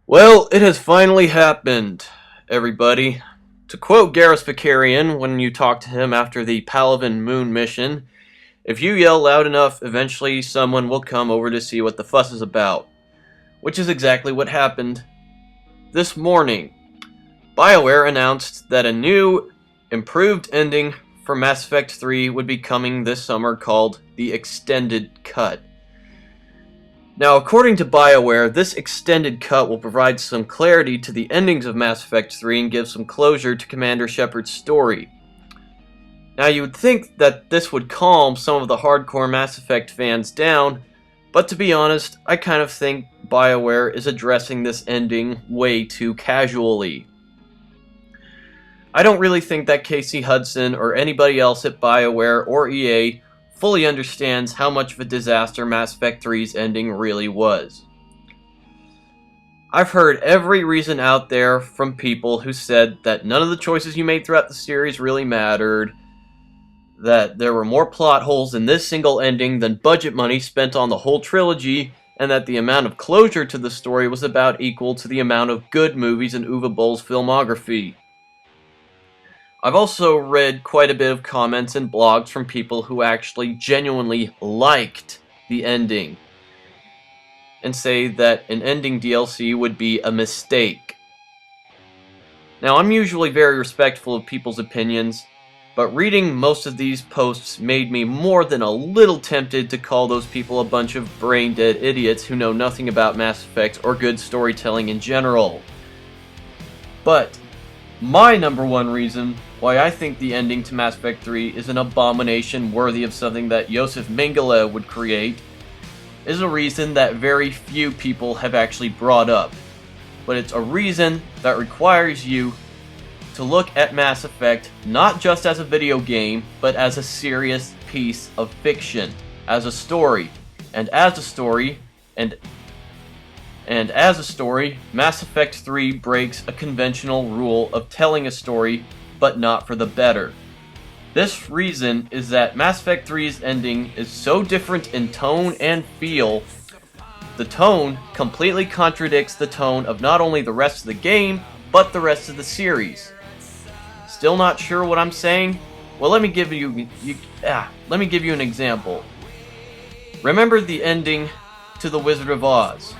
Well, it has finally happened, everybody. To quote Garrus Vakarian when you talk to him after the Palaven moon mission, if you yell loud enough, eventually someone will come over to see what the fuss is about. Which is exactly what happened. This morning, BioWare announced that a new, improved ending for Mass Effect 3 would be coming this summer called the Extended Cut. Now, according to BioWare, this extended cut will provide some clarity to the endings of Mass Effect 3 and give some closure to Commander Shepard's story. Now, you would think that this would calm some of the hardcore Mass Effect fans down, but to be honest, I kind of think BioWare is addressing this ending way too casually. I don't really think that Casey Hudson or anybody else at BioWare or EA fully understands how much of a disaster Mass Effect 3's ending really was. I've heard every reason out there from people who said that none of the choices you made throughout the series really mattered, that there were more plot holes in this single ending than budget money spent on the whole trilogy, and that the amount of closure to the story was about equal to the amount of good movies in Uwe Boll's filmography. I've also read quite a bit of comments and blogs from people who actually genuinely liked the ending and say that an ending DLC would be a mistake. Now, I'm usually very respectful of people's opinions, but reading most of these posts made me more than a little tempted to call those people a bunch of brain-dead idiots who know nothing about Mass Effect or good storytelling in general. But my number one reason why I think the ending to Mass Effect 3 is an abomination worthy of something that Josef Mengele would create is a reason that very few people have actually brought up. But it's a reason that requires you to look at Mass Effect not just as a video game, but as a serious piece of fiction, as a story. And as a story, Mass Effect 3 breaks a conventional rule of telling a story, but not for the better. This reason is that Mass Effect 3's ending is so different in tone and feel. The tone completely contradicts the tone of not only the rest of the game, but the rest of the series. Still not sure what I'm saying? Well, let me give you an example. Remember the ending to The Wizard of Oz.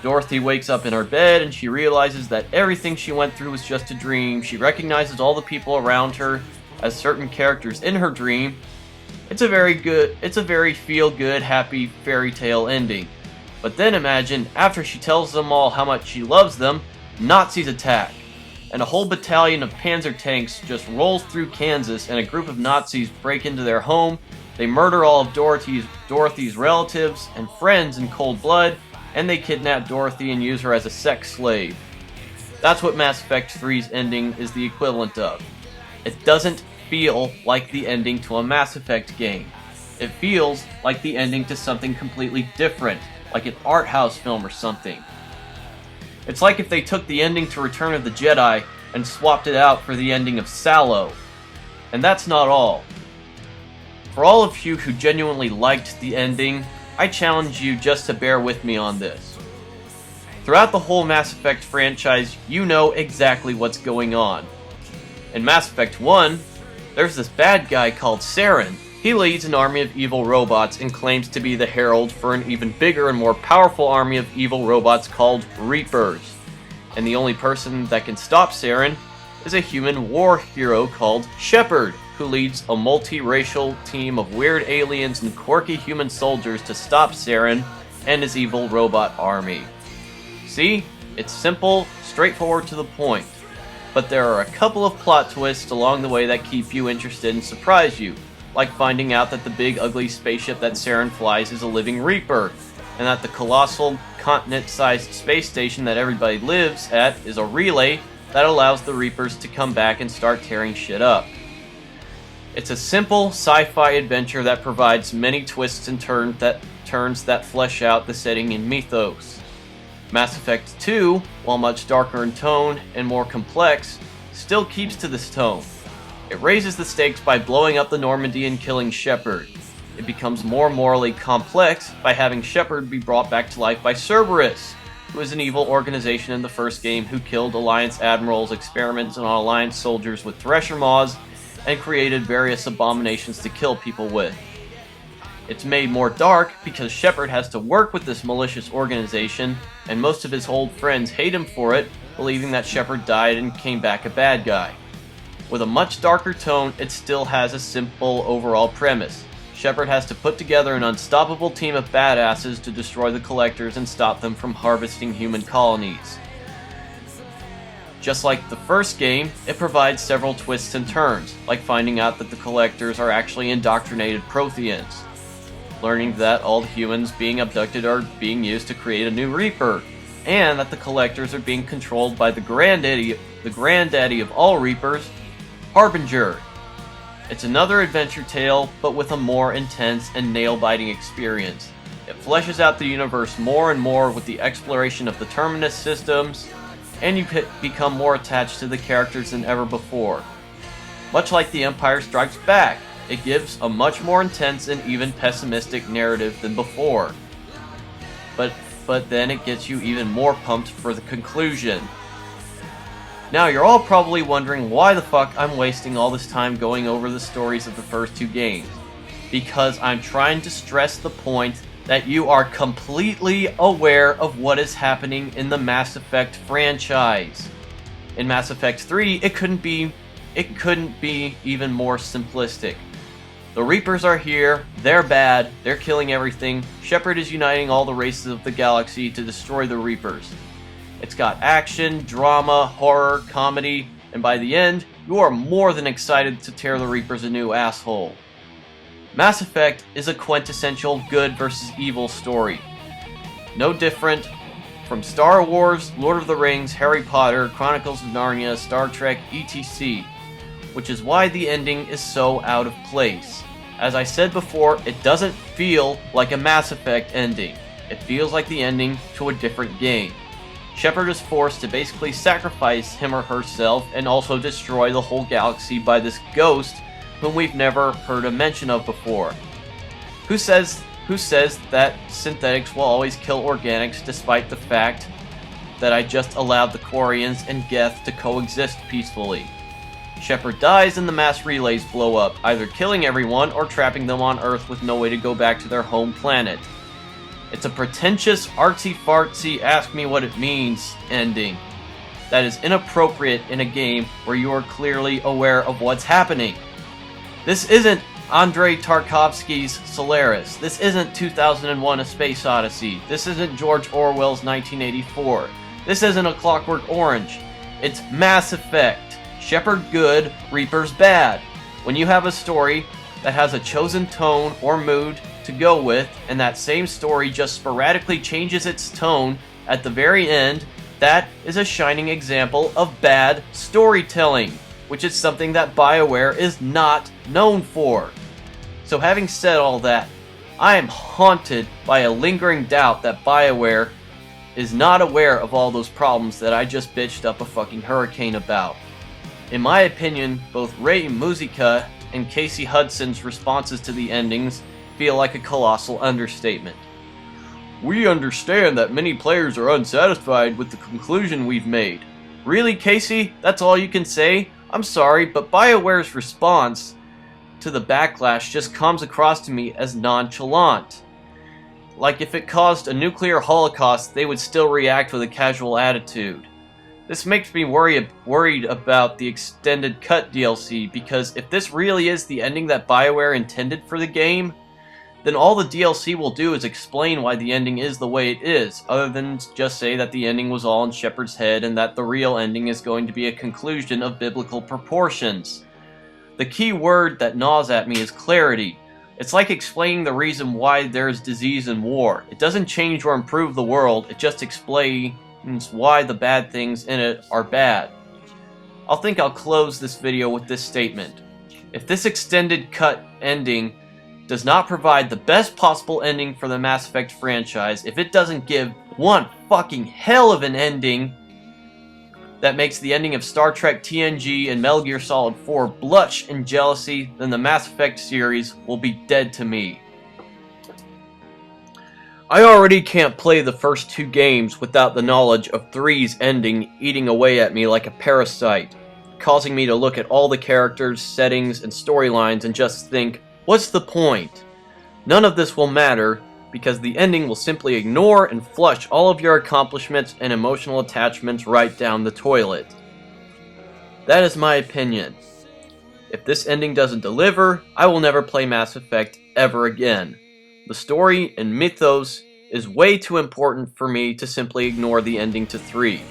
Dorothy wakes up in her bed and she realizes that everything she went through was just a dream. She recognizes all the people around her as certain characters in her dream. It's a very feel-good, happy fairy tale ending. But then imagine, after she tells them all how much she loves them, Nazis attack. And a whole battalion of panzer tanks just rolls through Kansas and a group of Nazis break into their home. They murder all of Dorothy's relatives and friends in cold blood, and they kidnap Dorothy and use her as a sex slave. That's what Mass Effect 3's ending is the equivalent of. It doesn't feel like the ending to a Mass Effect game. It feels like the ending to something completely different, like an art house film or something. It's like if they took the ending to Return of the Jedi and swapped it out for the ending of Sallow. And that's not all. For all of you who genuinely liked the ending, I challenge you just to bear with me on this. Throughout the whole Mass Effect franchise, you know exactly what's going on. In Mass Effect 1, there's this bad guy called Saren. He leads an army of evil robots and claims to be the herald for an even bigger and more powerful army of evil robots called Reapers. And the only person that can stop Saren is a human war hero called Shepard, who leads a multiracial team of weird aliens and quirky human soldiers to stop Saren and his evil robot army. See? It's simple, straightforward to the point. But there are a couple of plot twists along the way that keep you interested and surprise you, like finding out that the big ugly spaceship that Saren flies is a living Reaper, and that the colossal continent-sized space station that everybody lives at is a relay that allows the Reapers to come back and start tearing shit up. It's a simple sci-fi adventure that provides many twists and turns that flesh out the setting and mythos. Mass Effect 2, while much darker in tone and more complex, still keeps to this tone. It raises the stakes by blowing up the Normandy and killing Shepard. It becomes more morally complex by having Shepard be brought back to life by Cerberus, who is an evil organization in the first game who killed Alliance admirals, experiments on Alliance soldiers with Thresher Maws, and created various abominations to kill people with. It's made more dark because Shepard has to work with this malicious organization, and most of his old friends hate him for it, believing that Shepard died and came back a bad guy. With a much darker tone, it still has a simple overall premise. Shepard has to put together an unstoppable team of badasses to destroy the Collectors and stop them from harvesting human colonies. Just like the first game, it provides several twists and turns, like finding out that the Collectors are actually indoctrinated Protheans, learning that all the humans being abducted are being used to create a new Reaper, and that the Collectors are being controlled by the granddaddy of all Reapers, Harbinger. It's another adventure tale, but with a more intense and nail-biting experience. It fleshes out the universe more and more with the exploration of the Terminus systems, and you become more attached to the characters than ever before. Much like The Empire Strikes Back, it gives a much more intense and even pessimistic narrative than before. But then it gets you even more pumped for the conclusion. Now you're all probably wondering why the fuck I'm wasting all this time going over the stories of the first two games. Because I'm trying to stress the point that you are completely aware of what is happening in the Mass Effect franchise. In Mass Effect 3, it couldn't be even more simplistic. The Reapers are here, they're bad, they're killing everything. Shepard is uniting all the races of the galaxy to destroy the Reapers. It's got action, drama, horror, comedy, and by the end, you are more than excited to tear the Reapers a new asshole. Mass Effect is a quintessential good versus evil story. No different from Star Wars, Lord of the Rings, Harry Potter, Chronicles of Narnia, Star Trek, etc. Which is why the ending is so out of place. As I said before, it doesn't feel like a Mass Effect ending. It feels like the ending to a different game. Shepard is forced to basically sacrifice him or herself and also destroy the whole galaxy by this ghost whom we've never heard a mention of before. Who says that synthetics will always kill organics despite the fact that I just allowed the Quarians and Geth to coexist peacefully? Shepard dies and the mass relays blow up, either killing everyone or trapping them on Earth with no way to go back to their home planet. It's a pretentious, artsy-fartsy, ask-me-what-it-means ending that is inappropriate in a game where you are clearly aware of what's happening. This isn't Andrei Tarkovsky's Solaris. This isn't 2001: A Space Odyssey. This isn't George Orwell's 1984. This isn't A Clockwork Orange. It's Mass Effect. Shepard good, Reapers bad. When you have a story that has a chosen tone or mood to go with, and that same story just sporadically changes its tone at the very end, that is a shining example of bad storytelling, which is something that BioWare is not known for. So having said all that, I am haunted by a lingering doubt that BioWare is not aware of all those problems that I just bitched up a fucking hurricane about. In my opinion, both Ray Musica and Casey Hudson's responses to the endings feel like a colossal understatement. We understand that many players are unsatisfied with the conclusion we've made. Really, Casey? That's all you can say? I'm sorry, but BioWare's response to the backlash just comes across to me as nonchalant. Like if it caused a nuclear holocaust, they would still react with a casual attitude. This makes me worried about the extended cut DLC, because if this really is the ending that BioWare intended for the game, then all the DLC will do is explain why the ending is the way it is, other than just say that the ending was all in Shepard's head and that the real ending is going to be a conclusion of biblical proportions. The key word that gnaws at me is clarity. It's like explaining the reason why there is disease and war. It doesn't change or improve the world, it just explains why the bad things in it are bad. I think I'll close this video with this statement. If this extended cut ending does not provide the best possible ending for the Mass Effect franchise, if it doesn't give one fucking hell of an ending that makes the ending of Star Trek TNG and Metal Gear Solid 4 blush in jealousy, then the Mass Effect series will be dead to me. I already can't play the first 2 games without the knowledge of 3's ending eating away at me like a parasite, causing me to look at all the characters, settings, and storylines and just think, what's the point? None of this will matter, because the ending will simply ignore and flush all of your accomplishments and emotional attachments right down the toilet. That is my opinion. If this ending doesn't deliver, I will never play Mass Effect ever again. The story and mythos is way too important for me to simply ignore the ending to 3.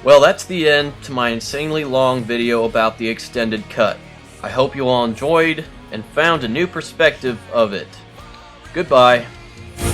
Well, that's the end to my insanely long video about the extended cut. I hope you all enjoyed and found a new perspective of it. Goodbye.